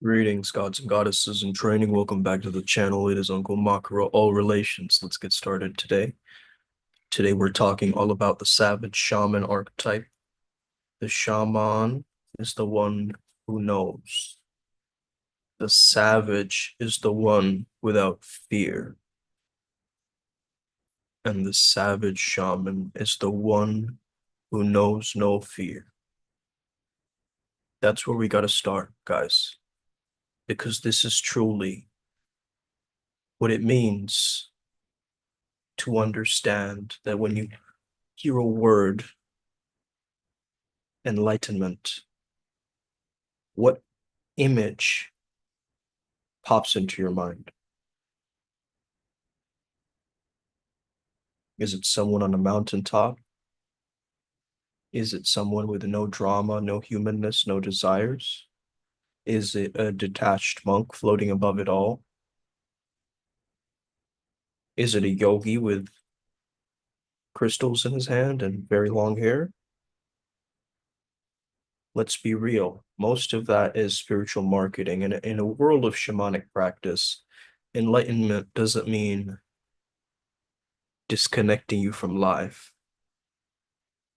Greetings, gods and goddesses in training. Welcome back to the channel. It is Uncle Makara, all relations. Let's get started today. Today we're talking all about the savage shaman archetype. The shaman is the one who knows. The savage is the one without fear. And the savage shaman is the one who knows no fear. That's where we got to start, guys, because this is truly what it means to understand that when you hear a word, enlightenment, what image pops into your mind? Is it someone on a mountaintop? Is it someone with no drama, no humanness, no desires? Is it a detached monk floating above it all? Is it a yogi with crystals in his hand and very long hair? Let's be real. Most of that is spiritual marketing. And in a world of shamanic practice, enlightenment doesn't mean disconnecting you from life,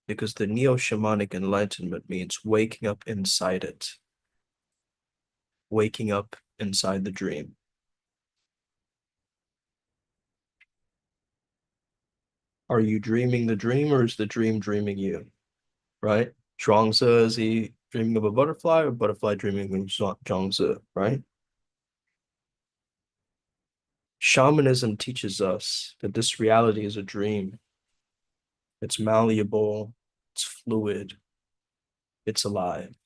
because the neo-shamanic enlightenment means waking up inside it, waking up inside the dream. Are you dreaming the dream, or is the dream dreaming you? Right? Zhuangzi, is he dreaming of a butterfly, or butterfly dreaming of Zhuangzi, right? Shamanism teaches us that this reality is a dream. It's malleable, it's fluid, it's alive.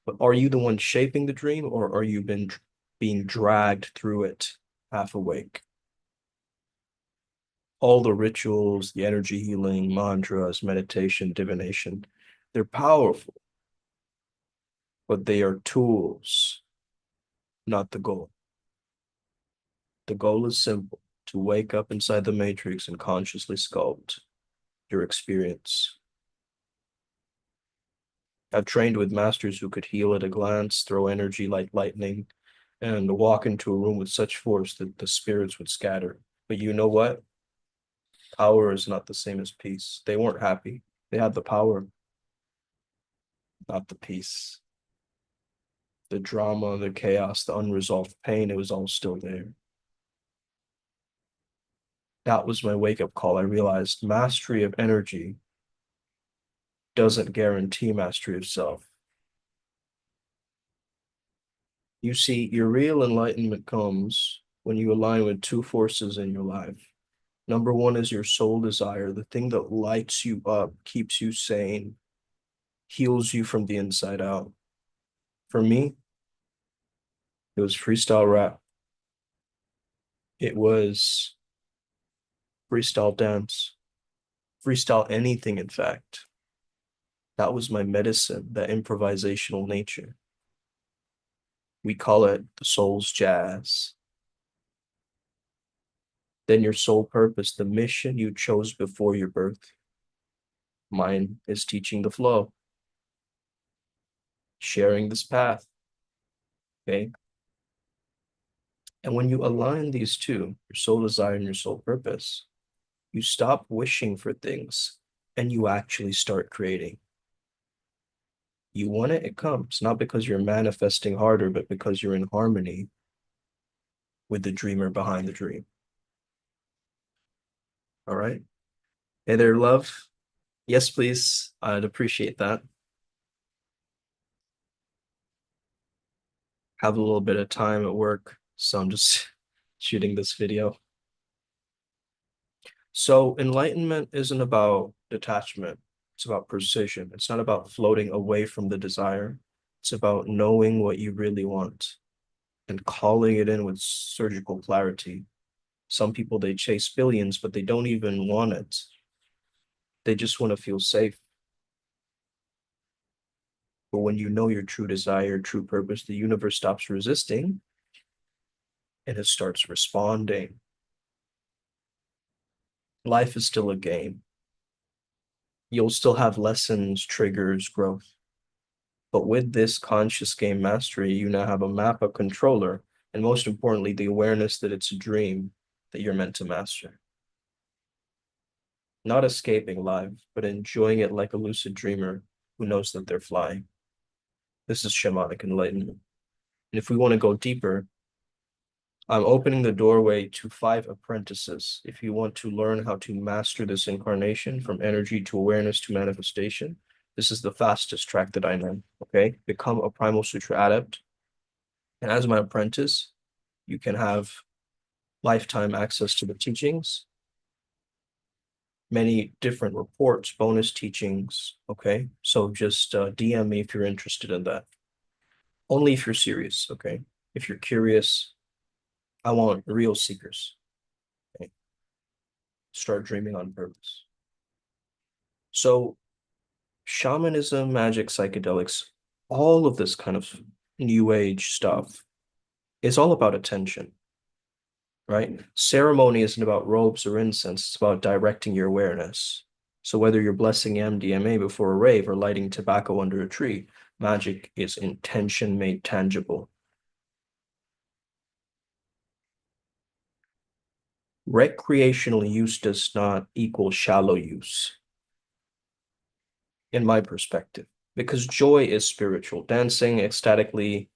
But are you the one shaping the dream, or are you being dragged through it half awake? All the rituals, the energy healing, mantras, meditation, divination, they're powerful, but they are tools, not the goal. The goal is simple: to wake up inside the matrix and consciously sculpt your experience. I've trained with masters who could heal at a glance, throw energy like lightning, and walk into a room with such force that the spirits would scatter. But you know what? Power is not the same as peace. They weren't happy. They had the power, not the peace. The drama, the chaos, the unresolved pain, it was all still there. That was my wake-up call. I realized mastery of energy doesn't guarantee mastery of self. You see, your real enlightenment comes when you align with two forces in your life. Number one is your soul desire, the thing that lights you up, keeps you sane, heals you from the inside out. For me, it was freestyle rap. It was freestyle dance, freestyle anything, in fact. That was my medicine, that improvisational nature. We call it the soul's jazz. Then your soul purpose, the mission you chose before your birth. Mine is teaching the flow, sharing this path. Okay. And when you align these two, your soul desire and your soul purpose, you stop wishing for things and you actually start creating. You want it, it comes, not because you're manifesting harder, but because you're in harmony with the dreamer behind the dream. All right. Hey there, love. Yes, please. I'd appreciate that. Have a little bit of time at work, so I'm just shooting this video. So enlightenment isn't about detachment. It's about precision. It's not about floating away from the desire. It's about knowing what you really want and calling it in with surgical clarity. Some people, they chase billions, but they don't even want it. They just want to feel safe. But when you know your true desire, true purpose, the universe stops resisting and it starts responding. Life is still a game. You'll still have lessons, triggers, growth. But with this conscious game mastery, you now have a map, a controller, and most importantly, the awareness that it's a dream that you're meant to master. Not escaping life, but enjoying it like a lucid dreamer who knows that they're flying. This is shamanic enlightenment. And if we want to go deeper, I'm opening the doorway to 5 apprentices. If you want to learn how to master this incarnation from energy to awareness to manifestation, this is the fastest track that I know. Okay. Become a Primal Sutra adept. And as my apprentice, you can have lifetime access to the teachings, many different reports, bonus teachings. Okay. So just DM me if you're interested in that. Only if you're serious. Okay. If you're curious, I want real seekers. Okay. Start dreaming on purpose. So shamanism, magic, psychedelics, all of this kind of new age stuff is all about attention, right? Ceremony isn't about robes or incense, it's about directing your awareness. So whether you're blessing MDMA before a rave or lighting tobacco under a tree, magic is intention made tangible. Recreational use does not equal shallow use, in my perspective, because joy is spiritual. Dancing ecstatically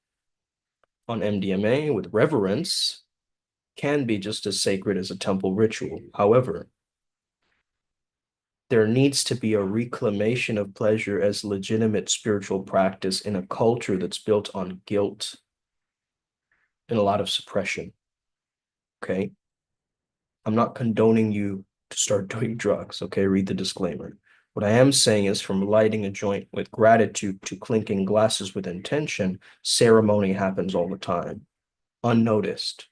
on MDMA with reverence can be just as sacred as a temple ritual. However, there needs to be a reclamation of pleasure as legitimate spiritual practice in a culture that's built on guilt and a lot of suppression. Okay. I'm not condoning you to start doing drugs. Okay. Read the disclaimer. What I am saying is from lighting a joint with gratitude to clinking glasses with intention, ceremony happens all the time, unnoticed.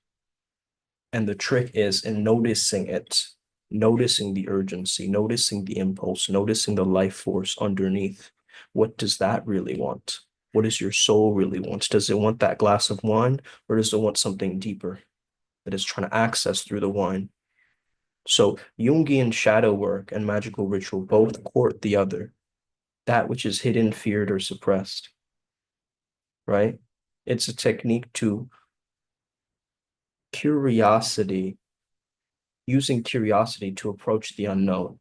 And the trick is in noticing it, noticing the urgency, noticing the impulse, noticing the life force underneath. What does that really want? What does your soul really want? Does it want that glass of wine, or does it want something deeper that is trying to access through the wine? So Jungian shadow work and magical ritual both court the other, that which is hidden, feared, or suppressed, right? It's a technique to curiosity, using curiosity to approach the unknown,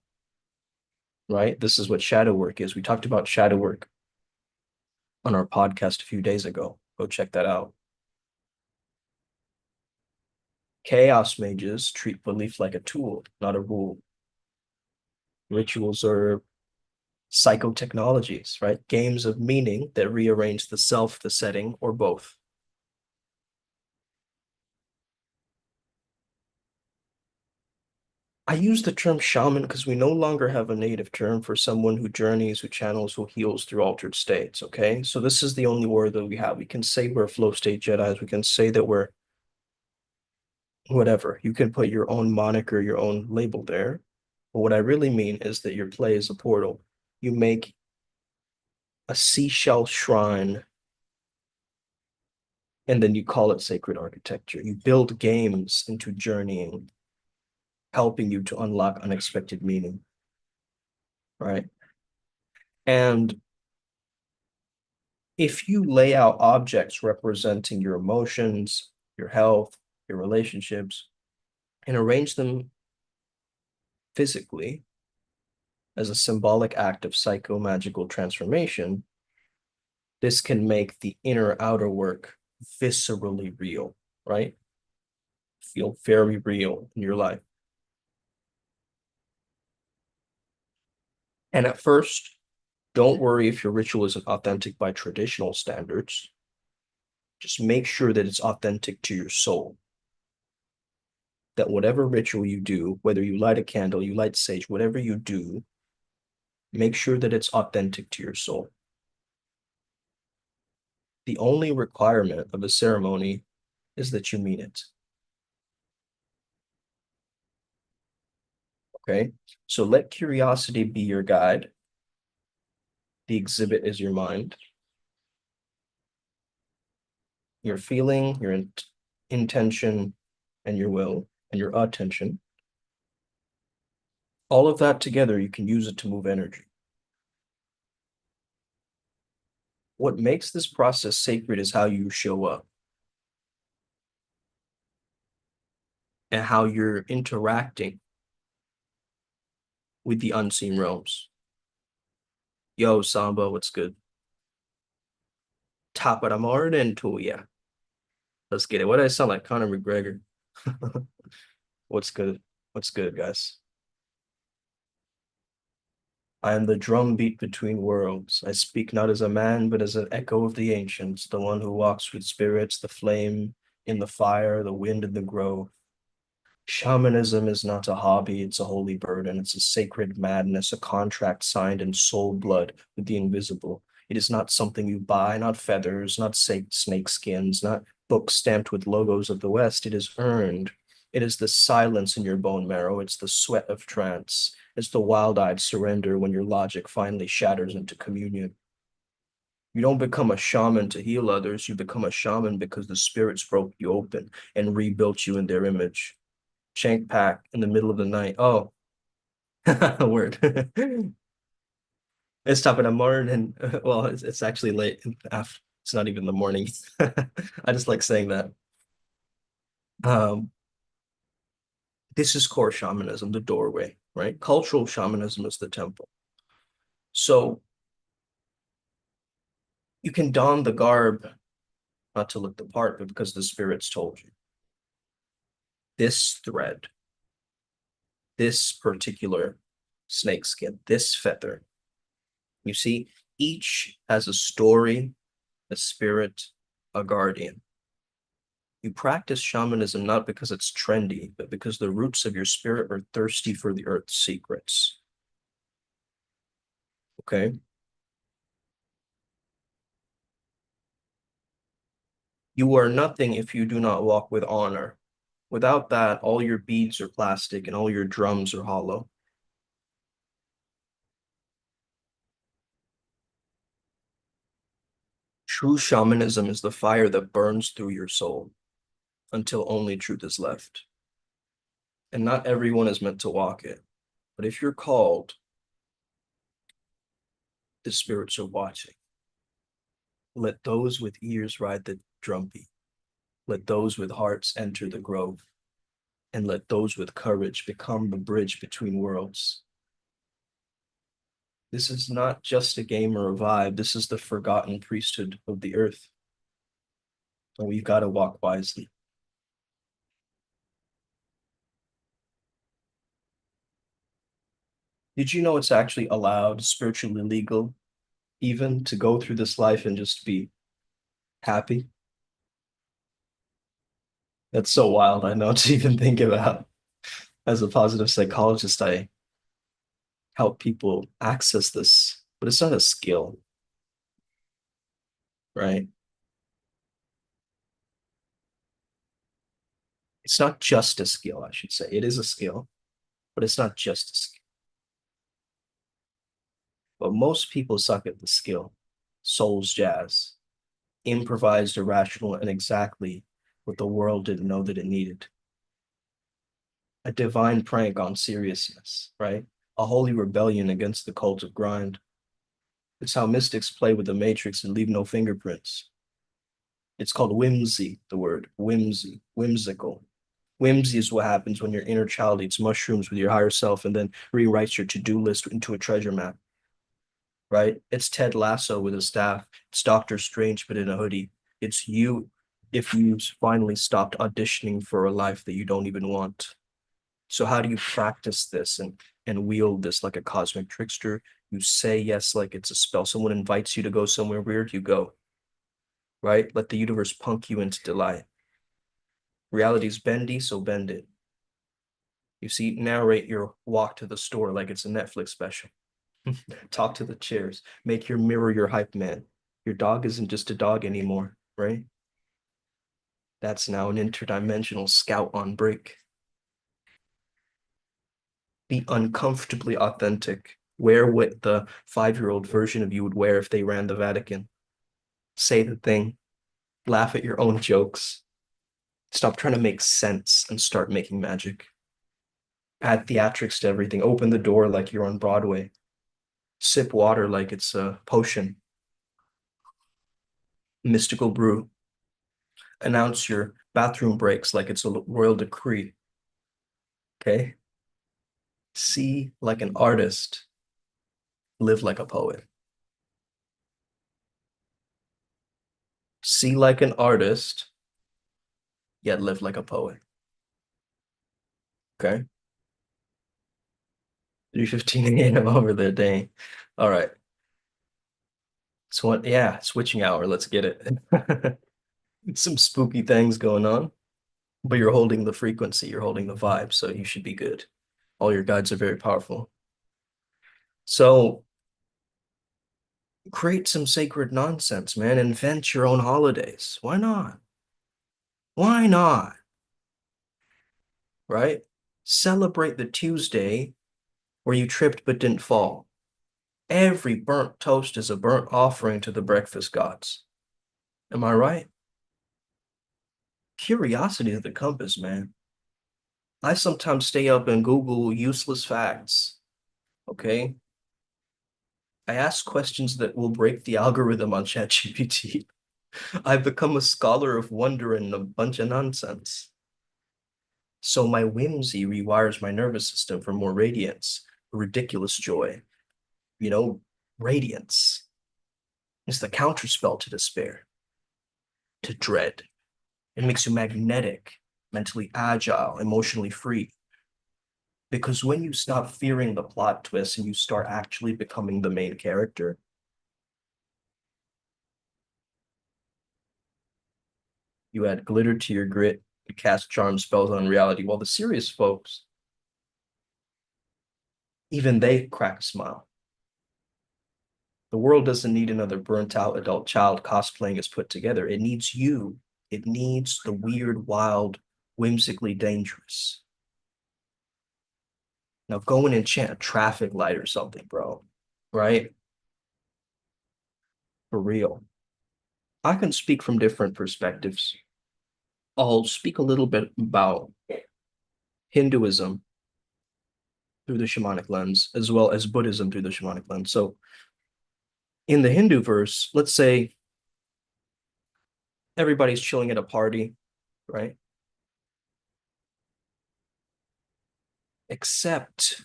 right? This is what shadow work is. We talked about shadow work on our podcast a few days ago. Go check that out. Chaos mages treat belief like a tool, not a rule. Rituals are psychotechnologies, right? Games of meaning that rearrange the self, the setting, or both. I use the term shaman because we no longer have a native term for someone who journeys, who channels, who heals through altered states. Okay. So this is the only word that we have. We can say we're flow state Jedi's. We can say that we're whatever. You can put your own moniker, your own label there. But what I really mean is that your play is a portal. You make a seashell shrine and then you call it sacred architecture. You build games into journeying, helping you to unlock unexpected meaning, right? And if you lay out objects representing your emotions, your health, your relationships, and arrange them physically as a symbolic act of psychomagical transformation, this can make the inner outer work viscerally real, right? Feel very real in your life. And at first, don't worry if your ritual isn't authentic by traditional standards. Just make sure that it's authentic to your soul. That whatever ritual you do, whether you light a candle, you light sage, whatever you do, make sure that it's authentic to your soul. The only requirement of a ceremony is that you mean it. Okay. So let curiosity be your guide. The exhibit is your mind. Your feeling, your intention, and your will, and your attention. All of that together, you can use it to move energy. What makes this process sacred is how you show up and how you're interacting with the unseen realms. Yo, Samba, what's good? Top of the morning to ya. Let's get it. What did I sound like? Conor McGregor. What's good? What's good, guys? I am the drumbeat between worlds. I speak not as a man, but as an echo of the ancients, the one who walks with spirits, the flame in the fire, the wind in the grove. Shamanism is not a hobby, it's a holy burden. It's a sacred madness, a contract signed in soul blood with the invisible. It is not something you buy, not feathers, not snake skins, not books stamped with logos of the West. It is earned. It is the silence in your bone marrow. It's the sweat of trance. It's the wild-eyed surrender when your logic finally shatters into communion. You don't become a shaman to heal others. You become a shaman because the spirits broke you open and rebuilt you in their image. Shank pack in the middle of the night. Oh, word. It's top of the morning. Well, it's actually late. It's not even the morning. I just like saying that. Um, this is core shamanism, the doorway, right? Cultural shamanism is the temple. So you can don the garb not to look the part, but because the spirits told you. This thread, this particular snakeskin, this feather, you see, each has a story, a spirit, a guardian. You practice shamanism not because it's trendy, but because the roots of your spirit are thirsty for the earth's secrets. Okay? You are nothing if you do not walk with honor. Without that, all your beads are plastic and all your drums are hollow. True shamanism is the fire that burns through your soul until only truth is left. And not everyone is meant to walk it. But if you're called, the spirits are watching. Let those with ears ride the drumbeat. Let those with hearts enter the grove. And let those with courage become the bridge between worlds. This is not just a game or a vibe. This is the forgotten priesthood of the earth. And we've got to walk wisely. Did you know it's actually allowed, spiritually legal, even to go through this life and just be happy? That's so wild, I know, to even think about. As a positive psychologist, I help people access this, but it's not a skill, right? It's not just a skill, I should say. It is a skill, but it's not just a skill. But most people suck at the skill. Soul's jazz, improvised, irrational, and exactly what the world didn't know that it needed. A divine prank on seriousness, right? A holy rebellion against the cult of grind. It's how mystics play with the matrix and leave no fingerprints. It's called whimsy, the word whimsy, whimsical. Whimsy is what happens when your inner child eats mushrooms with your higher self and then rewrites your to-do list into a treasure map, right? It's Ted Lasso with a staff. It's Doctor Strange, but in a hoodie. It's you if you finally stopped auditioning for a life that you don't even want. So how do you practice this and wield this like a cosmic trickster? You say yes like it's a spell. Someone invites you to go somewhere weird, you go, right? Let the universe punk you into delight. Reality's bendy, so bend it. You see, narrate your walk to the store like it's a Netflix special. Talk to the chairs. Make your mirror your hype man. Your dog isn't just a dog anymore, right? That's now an interdimensional scout on break. Be uncomfortably authentic. Wear what the 5-year-old version of you would wear if they ran the Vatican. Say the thing. Laugh at your own jokes. Stop trying to make sense and start making magic. Add theatrics to everything. Open the door like you're on Broadway. Sip water like it's a potion. Mystical brew. Announce your bathroom breaks like it's a royal decree. Okay. See like an artist, live like a poet. See like an artist, yet live like a poet. Okay. 3:15 a.m. over there, dang. All right. So what, yeah, switching hour. Let's get it. Some spooky things going on, but you're holding the frequency, you're holding the vibe, so you should be good. All your guides are very powerful. So create some sacred nonsense, man. Invent your own holidays. Why not? Why not? Right? Celebrate the Tuesday where you tripped but didn't fall. Every burnt toast is a burnt offering to the breakfast gods. Am I right? Curiosity is the compass, man. I sometimes stay up and Google useless facts. Okay. I ask questions that will break the algorithm on ChatGPT. I've become a scholar of wonder and a bunch of nonsense. So my whimsy rewires my nervous system for more radiance, ridiculous joy, you know, radiance. It's the counterspell to despair, to dread. It makes you magnetic, mentally agile, emotionally free. Because when you stop fearing the plot twist and you start actually becoming the main character, you add glitter to your grit, you cast charm spells on reality, while the serious folks, even they crack a smile. The world doesn't need another burnt out adult child cosplaying as put together. It needs you. It needs the weird, wild, whimsically dangerous. Now go and enchant a traffic light or something, bro. Right? For real. I can speak from different perspectives. I'll speak a little bit about Hinduism through the shamanic lens, as well as Buddhism through the shamanic lens. So in the Hindu verse, let's say everybody's chilling at a party, right? Except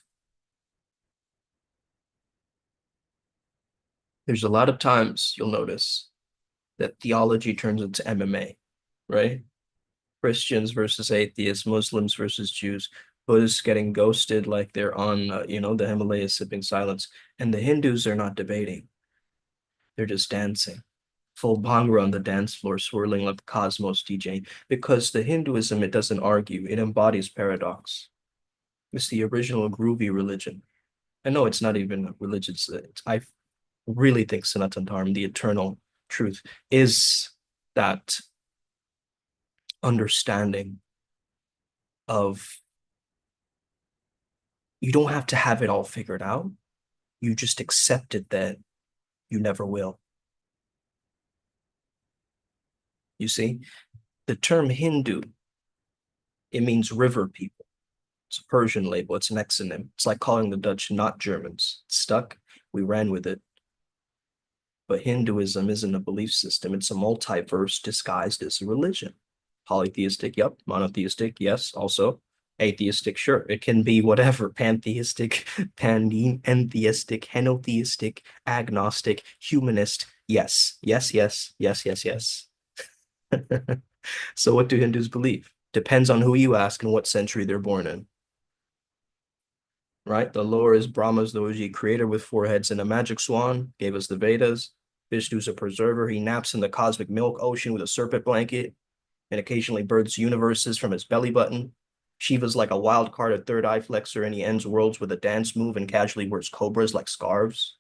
there's a lot of times you'll notice that theology turns into MMA, right? Christians versus atheists, Muslims versus Jews, Buddhists getting ghosted like they're on, the Himalayas sipping silence. And the Hindus are not debating. They're just dancing. Full bhangra on the dance floor, swirling like the cosmos DJ. Because the Hinduism, it doesn't argue. It embodies paradox. It's the original groovy religion. I know it's not even religious. I really think Sanatan Dharma, the eternal truth, is that understanding of you don't have to have it all figured out. You just accept it that you never will. You see, the term Hindu, it means river people. It's a Persian label. It's an exonym. It's like calling the Dutch not Germans. It's stuck. We ran with it. But Hinduism isn't a belief system. It's a multiverse disguised as a religion. Polytheistic, yep. Monotheistic, yes. Also, atheistic, sure. It can be whatever. Pantheistic, panentheistic, henotheistic, agnostic, humanist. Yes, yes, yes, yes, yes, yes. So what do Hindus believe? Depends on who you ask and what century they're born in, right? The lore is Brahma's the OG creator with four heads and a magic swan, gave us the Vedas. Vishnu's a preserver. He naps in the cosmic milk ocean with a serpent blanket and occasionally births universes from his belly button. Shiva's like a wild card, a third eye flexor, and he ends worlds with a dance move and casually wears cobras like scarves.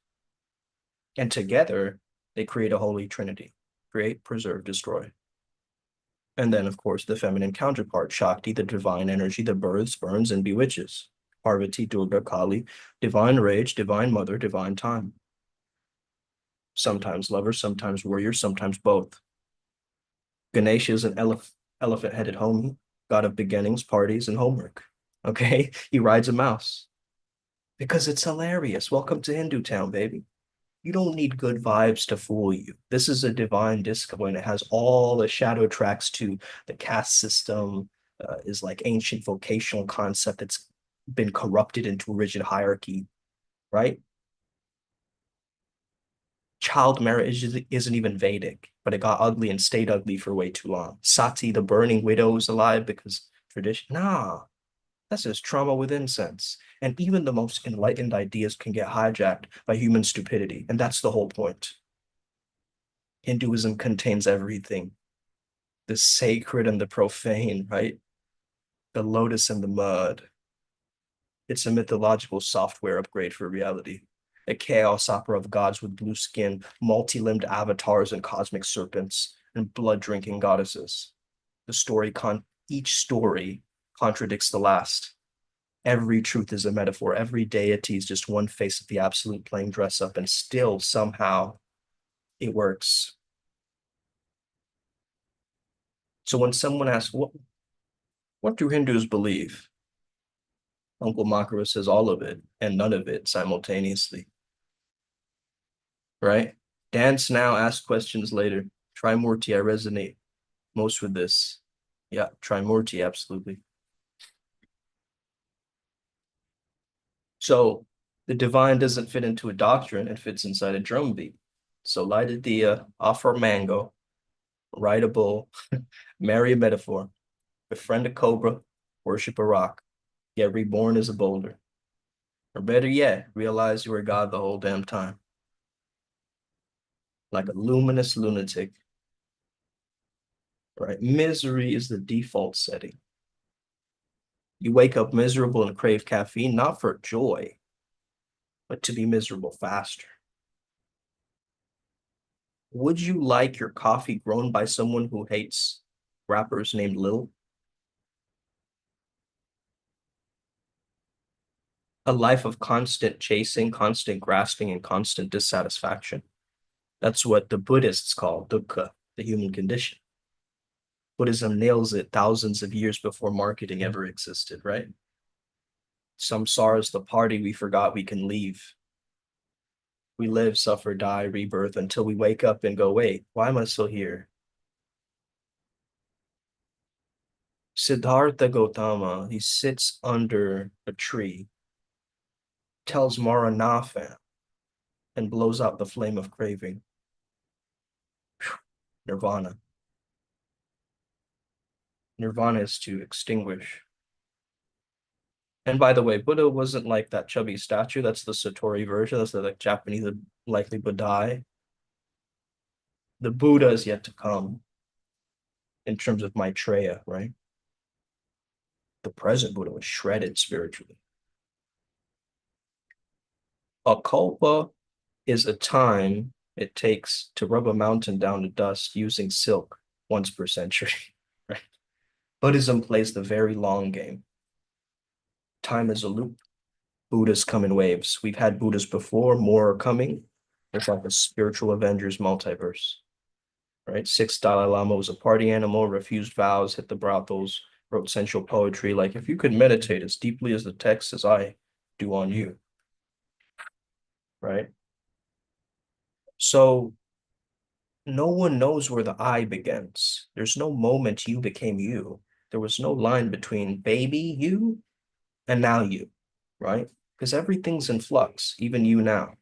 And together, they create a holy trinity: create, preserve, destroy. And then, of course, the feminine counterpart, Shakti, the divine energy that births, burns, and bewitches. Parvati, Durga, Kali, divine rage, divine mother, divine time. Sometimes lover, sometimes warrior, sometimes both. Ganesha is an elephant-headed homie, god of beginnings, parties, and homework. Okay, he rides a mouse because it's hilarious. Welcome to Hindu Town, baby. You don't need good vibes to fool you. This is a divine disco, and it has all the shadow tracks to the caste system, is like ancient vocational concept that's been corrupted into a rigid hierarchy, right? Child marriage isn't even Vedic, but it got ugly and stayed ugly for way too long. Sati, the burning widow, is alive because tradition. Nah, that's just trauma with incense. And even the most enlightened ideas can get hijacked by human stupidity. And that's the whole point. Hinduism contains everything, the sacred and the profane, right? The lotus and the mud. It's a mythological software upgrade for reality. A chaos opera of gods with blue skin, multi-limbed avatars and cosmic serpents, and blood-drinking goddesses. The story each story contradicts the last. Every truth is a metaphor. Every deity is just one face of the absolute playing dress up, and still somehow it works. So when someone asks, what do Hindus believe? Uncle Makara says all of it and none of it simultaneously, right? Dance now, ask questions later. Trimurti, I resonate most with this. Yeah, Trimurti, absolutely. So the divine doesn't fit into a doctrine, it fits inside a drum beat. So light a dia, offer mango, ride a bull, marry a metaphor, befriend a cobra, worship a rock, get reborn as a boulder. Or better yet, realize you were God the whole damn time. Like a luminous lunatic, right? Misery is the default setting. You wake up miserable and crave caffeine, not for joy, but to be miserable faster. Would you like your coffee grown by someone who hates rappers named Lil? A life of constant chasing, constant grasping, and constant dissatisfaction. That's what the Buddhists call dukkha, the human condition. Buddhism nails it thousands of years before marketing ever existed, right? Samsara is the party we forgot we can leave. We live, suffer, die, rebirth until we wake up and go, wait, why am I still here? Siddhartha Gautama, he sits under a tree, tells Maranatha, and blows out the flame of craving. Nirvana. Nirvana is to extinguish. And by the way, Buddha wasn't like that chubby statue. That's the Satori version. That's the like Japanese, likely Buddhai. The Buddha is yet to come in terms of Maitreya, right? The present Buddha was shredded spiritually. A kalpa is a time it takes to rub a mountain down to dust using silk once per century. Right? Buddhism plays the very long game. Time is a loop. Buddhas come in waves. We've had Buddhas before, more are coming. It's like a spiritual Avengers multiverse, right? Sixth Dalai Lama was a party animal, refused vows, hit the brothels, wrote sensual poetry. Like, if you could meditate as deeply as the text as I do on you, right? So no one knows where the I begins. There's no moment you became you. There was no line between baby you and now you, right? Because everything's in flux, even you now.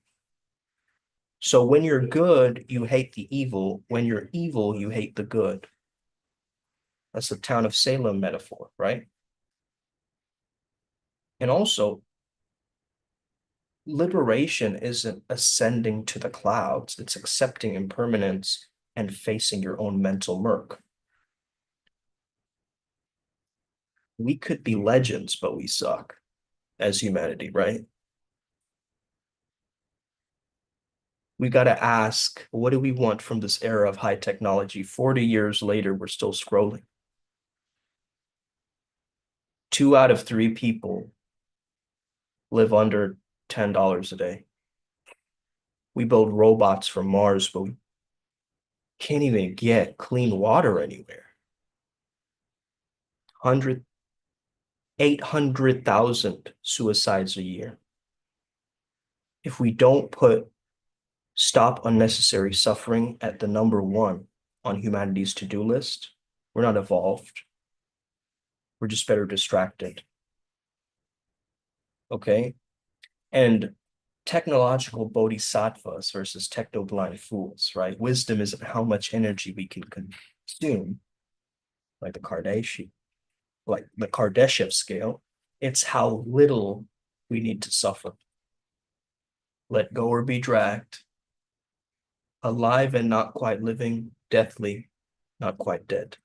So when you're good, you hate the evil. When you're evil, you hate the good. That's the town of Salem metaphor, right? And also, liberation isn't ascending to the clouds, it's accepting impermanence and facing your own mental murk. We could be legends, but we suck as humanity, right? We got to ask, what do we want from this era of high technology? 40 years later, we're still scrolling. 2 out of 3 people live under $10 a day. We build robots from Mars, but we can't even get clean water anywhere. 800,000 suicides a year. If we don't put stop unnecessary suffering at the number one on humanity's to-do list, we're not evolved. We're just better distracted. Okay? And technological bodhisattvas versus techno-blind fools, right? Wisdom isn't how much energy we can consume, like the Kardashev scale. It's how little we need to suffer. Let go or be dragged. Alive and not quite living, deathly, not quite dead.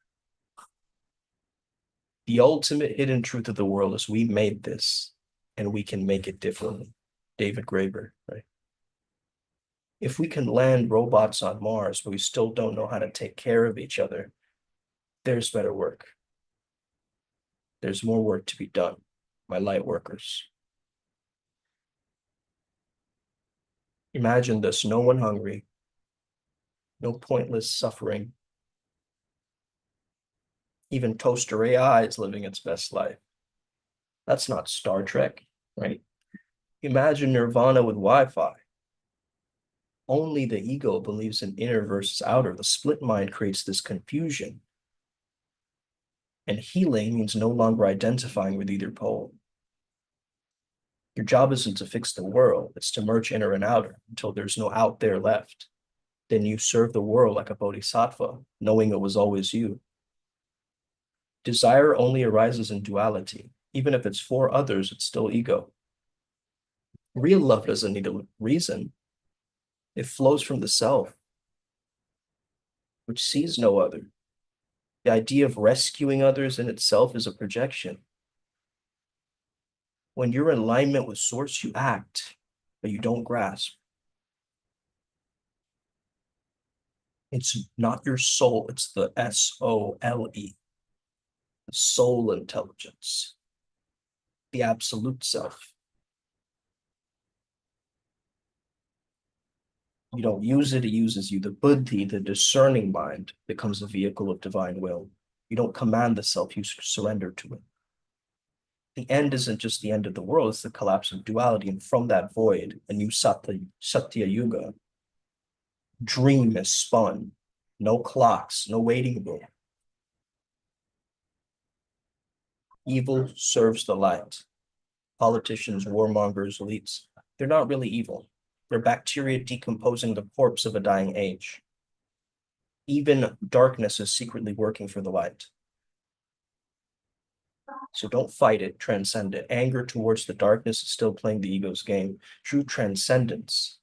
The ultimate hidden truth of the world is we made this and we can make it differently. David Graeber, right? If we can land robots on Mars, but we still don't know how to take care of each other, there's better work. There's more work to be done, my light workers. Imagine this, no one hungry, no pointless suffering. Even Toaster AI is living its best life. That's not Star Trek, right? Imagine Nirvana with Wi-Fi. Only the ego believes in inner versus outer. The split mind creates this confusion. And healing means no longer identifying with either pole. Your job isn't to fix the world, it's to merge inner and outer until there's no out there left. Then you serve the world like a bodhisattva, knowing it was always you. Desire only arises in duality. Even if it's for others, it's still ego. Real love doesn't need a reason. It flows from the self, which sees no other. The idea of rescuing others in itself is a projection. When you're in alignment with source, you act, but you don't grasp. It's not your soul, it's the S-O-L-E, the soul intelligence, the absolute self. You don't use it, it uses you. The buddhi, the discerning mind, becomes a vehicle of divine will. You don't command the self, you surrender to it. The end isn't just the end of the world, it's the collapse of duality. And from that void, a new Satya Yuga, dream is spun. No clocks, no waiting room. Evil serves the light. Politicians, warmongers, elites, they're not really evil. They're bacteria decomposing the corpse of a dying age. Even darkness is secretly working for the light. So don't fight it, transcend it. Anger towards the darkness is still playing the ego's game. True transcendence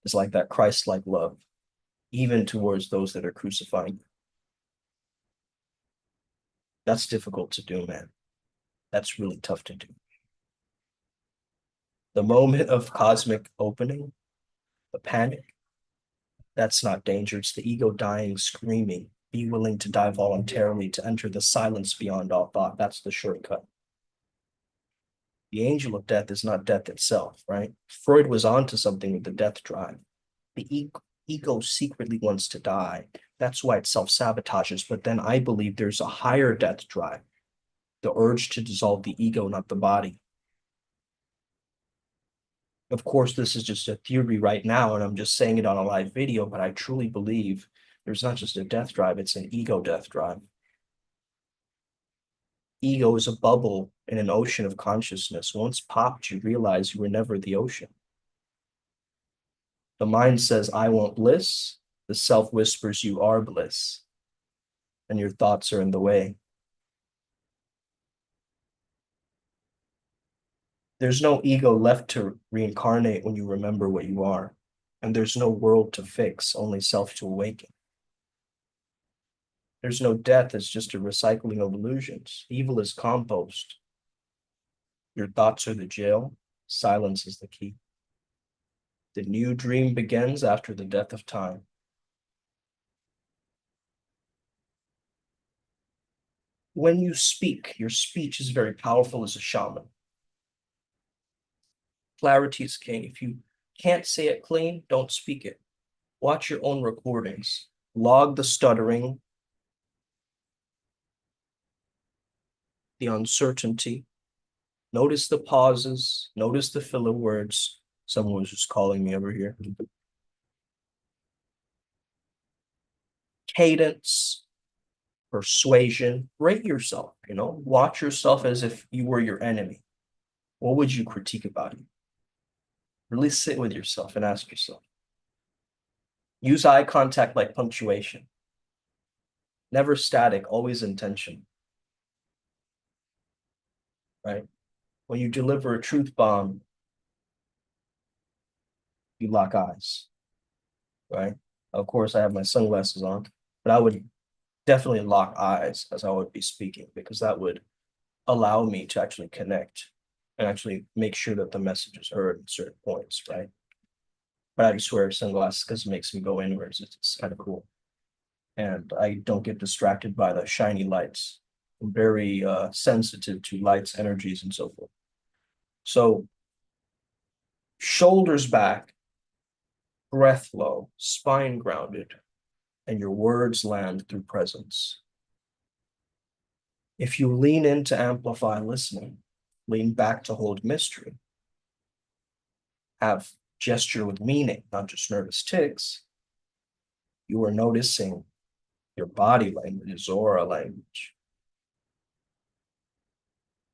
is like that Christ-like love, even towards those that are crucifying you. That's difficult to do, man. That's really tough to do. The moment of cosmic opening, the panic, that's not danger. It's the ego dying, screaming. Be willing to die voluntarily, to enter the silence beyond all thought. That's the shortcut. The angel of death is not death itself, right? Freud was onto something with the death drive. The ego secretly wants to die. That's why it self-sabotages. But then I believe there's a higher death drive, the urge to dissolve the ego, not the body. Of course, this is just a theory right now, and I'm just saying it on a live video, but I truly believe there's not just a death drive, it's an ego death drive. Ego is a bubble in an ocean of consciousness. Once popped, you realize you were never the ocean. The mind says, I want bliss. The self whispers, you are bliss. And your thoughts are in the way. There's no ego left to reincarnate when you remember what you are. And there's no world to fix, only self to awaken. There's no death, it's just a recycling of illusions. Evil is compost. Your thoughts are the jail, silence is the key. The new dream begins after the death of time. When you speak, your speech is very powerful as a shaman. Clarity is king. If you can't say it clean, don't speak it. Watch your own recordings. Log the stuttering, the uncertainty. Notice the pauses. Notice the filler words. Someone was just calling me over here. cadence, persuasion. Rate yourself, watch yourself as if you were your enemy. What would you critique about you? Really sit with yourself and ask yourself. Use eye contact like punctuation. Never static, always intention, right? When you deliver a truth bomb, you lock eyes, right? Of course, I have my sunglasses on, but I would definitely lock eyes as I would be speaking, because that would allow me to actually connect and actually make sure that the message is heard at certain points, right? But I just wear sunglasses because it makes me go inwards. It's kind of cool. And I don't get distracted by the shiny lights. I'm very sensitive to lights, energies, and so forth. So shoulders back, breath low, spine grounded, and your words land through presence. If you lean in to amplify listening, lean back to hold mystery, have gesture with meaning, not just nervous tics, you are noticing your body language, aura language.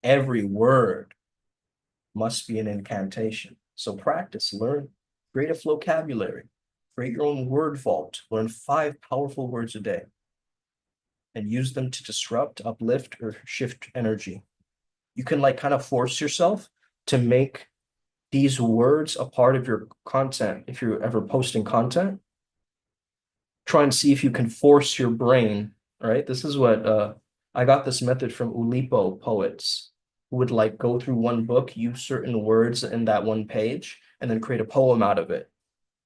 Every word must be an incantation. So practice, learn, create a vocabulary, create your own word vault, learn 5 powerful words a day, and use them to disrupt, uplift, or shift energy. You can kind of force yourself to make these words a part of your content. If you're ever posting content, try and see if you can force your brain, right? This is what I got this method from Ulipo poets, who would go through one book, use certain words in that one page, and then create a poem out of it.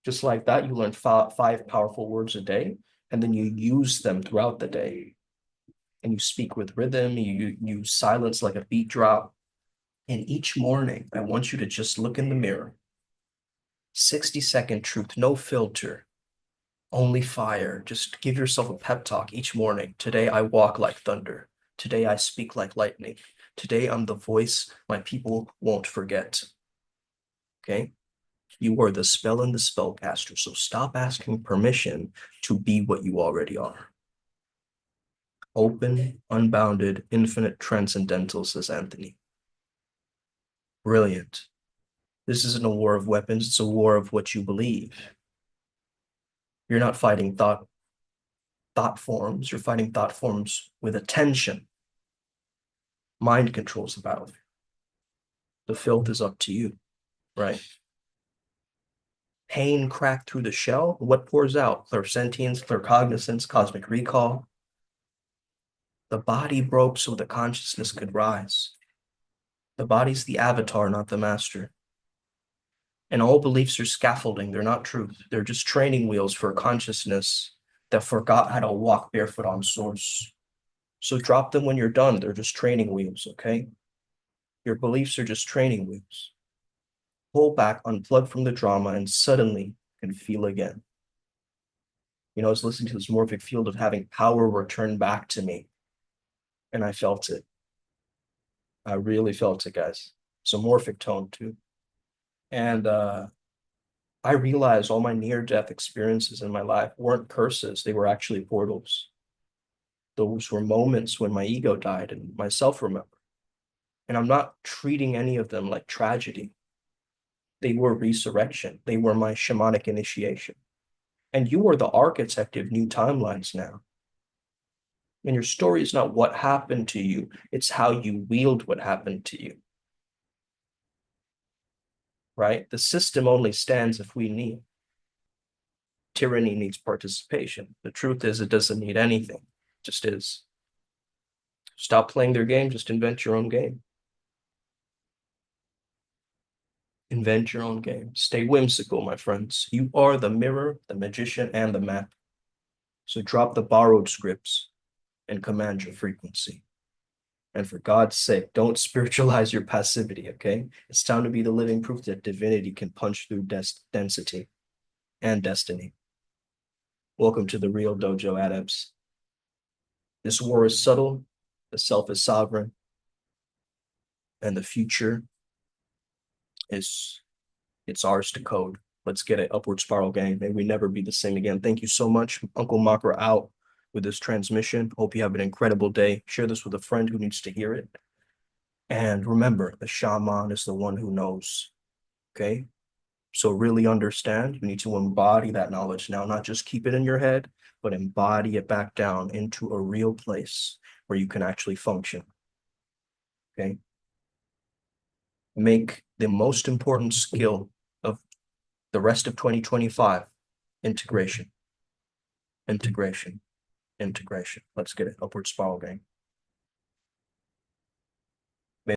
Just like that, you learn 5 powerful words a day, and then you use them throughout the day. And you speak with rhythm, you use silence like a beat drop. And each morning, I want you to just look in the mirror. 60-second truth, no filter, only fire. Just give yourself a pep talk each morning. Today I walk like thunder. Today I speak like lightning. Today I'm the voice my people won't forget. Okay? You are the spell and the spellcaster, so stop asking permission to be what you already are. Open, unbounded, infinite, transcendental, says Anthony. Brilliant. This isn't a war of weapons, it's a war of what you believe. You're not fighting thought forms, you're fighting thought forms with attention. Mind controls the battlefield. The filth is up to you, right? Pain cracked through the shell. What pours out? Clairsentience, claircognizance, cosmic recall. The body broke so the consciousness could rise. The body's the avatar, not the master. And all beliefs are scaffolding. They're not truth. They're just training wheels for a consciousness that forgot how to walk barefoot on source. So drop them when you're done. They're just training wheels, okay? Your beliefs are just training wheels. Pull back, unplug from the drama, and suddenly you can feel again. I was listening to this morphic field of having power return back to me, and I felt it. I really felt it, guys. It's a morphic tone, too. And I realized all my near-death experiences in my life weren't curses. They were actually portals. Those were moments when my ego died and myself remembered. And I'm not treating any of them like tragedy. They were resurrection. They were my shamanic initiation. And you are the architect of new timelines now. And your story is not what happened to you, it's how you wield what happened to you. Right? The system only stands if we need. Tyranny needs participation. The truth is, it doesn't need anything. It just is. Stop playing their game, just invent your own game. Invent your own game. Stay whimsical, my friends. You are the mirror, the magician, and the map. So drop the borrowed scripts and command your frequency. And for God's sake, don't spiritualize your passivity, okay? It's time to be the living proof that divinity can punch through density and destiny. Welcome to the real dojo, adepts. This war is subtle, the self is sovereign, and the future it's ours to code. Let's get it. Upward spiral gang. May we never be the same again. Thank you so much. Uncle Makara out. with this transmission. Hope you have an incredible day. Share this with a friend who needs to hear it. And remember, the shaman is the one who knows. Okay? So really understand, you need to embody that knowledge now, not just keep it in your head, but embody it back down into a real place where you can actually function. Okay? Make the most important skill of the rest of 2025 integration, integration, integration. Let's get it. Upward spiral, gang.